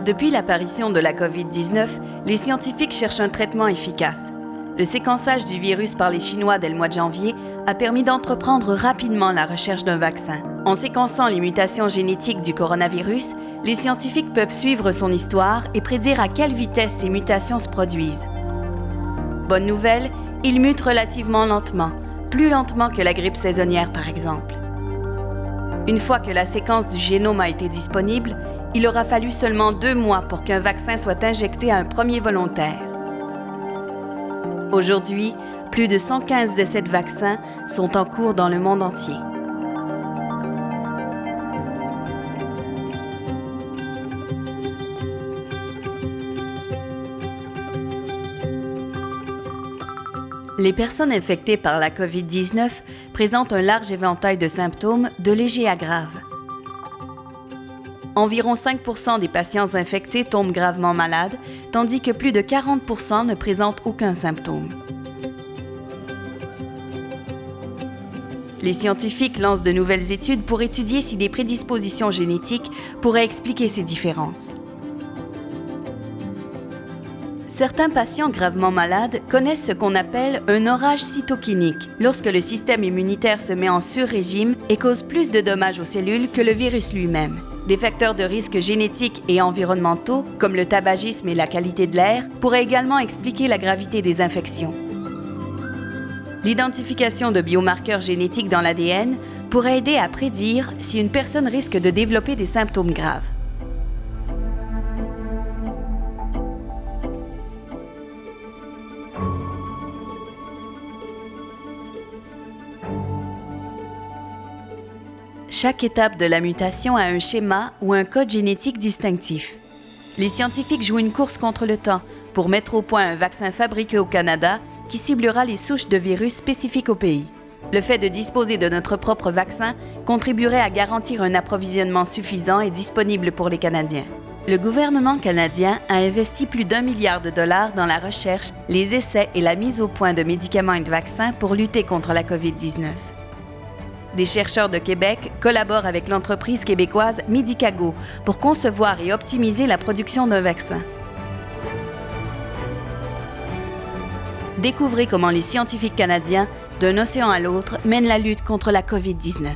Depuis l'apparition de la COVID-19, les scientifiques cherchent un traitement efficace. Le séquençage du virus par les Chinois dès le mois de janvier a permis d'entreprendre rapidement la recherche d'un vaccin. En séquençant les mutations génétiques du coronavirus, les scientifiques peuvent suivre son histoire et prédire à quelle vitesse ces mutations se produisent. Bonne nouvelle, il mute relativement lentement, plus lentement que la grippe saisonnière par exemple. Une fois que la séquence du génome a été disponible, il aura fallu seulement 2 mois pour qu'un vaccin soit injecté à un premier volontaire. Aujourd'hui, plus de 115 essais de vaccins sont en cours dans le monde entier. Les personnes infectées par la COVID-19 présentent un large éventail de symptômes de légers à graves. Environ 5% des patients infectés tombent gravement malades, tandis que plus de 40% ne présentent aucun symptôme. Les scientifiques lancent de nouvelles études pour étudier si des prédispositions génétiques pourraient expliquer ces différences. Certains patients gravement malades connaissent ce qu'on appelle un orage cytokinique, lorsque le système immunitaire se met en sur-régime et cause plus de dommages aux cellules que le virus lui-même. Des facteurs de risque génétiques et environnementaux, comme le tabagisme et la qualité de l'air, pourraient également expliquer la gravité des infections. L'identification de biomarqueurs génétiques dans l'ADN pourrait aider à prédire si une personne risque de développer des symptômes graves. Chaque étape de la mutation a un schéma ou un code génétique distinctif. Les scientifiques jouent une course contre le temps pour mettre au point un vaccin fabriqué au Canada qui ciblera les souches de virus spécifiques au pays. Le fait de disposer de notre propre vaccin contribuerait à garantir un approvisionnement suffisant et disponible pour les Canadiens. Le gouvernement canadien a investi plus d'1 milliard de dollars dans la recherche, les essais et la mise au point de médicaments et de vaccins pour lutter contre la COVID-19. Des chercheurs de Québec collaborent avec l'entreprise québécoise Medicago pour concevoir et optimiser la production d'un vaccin. Découvrez comment les scientifiques canadiens, d'un océan à l'autre, mènent la lutte contre la COVID-19.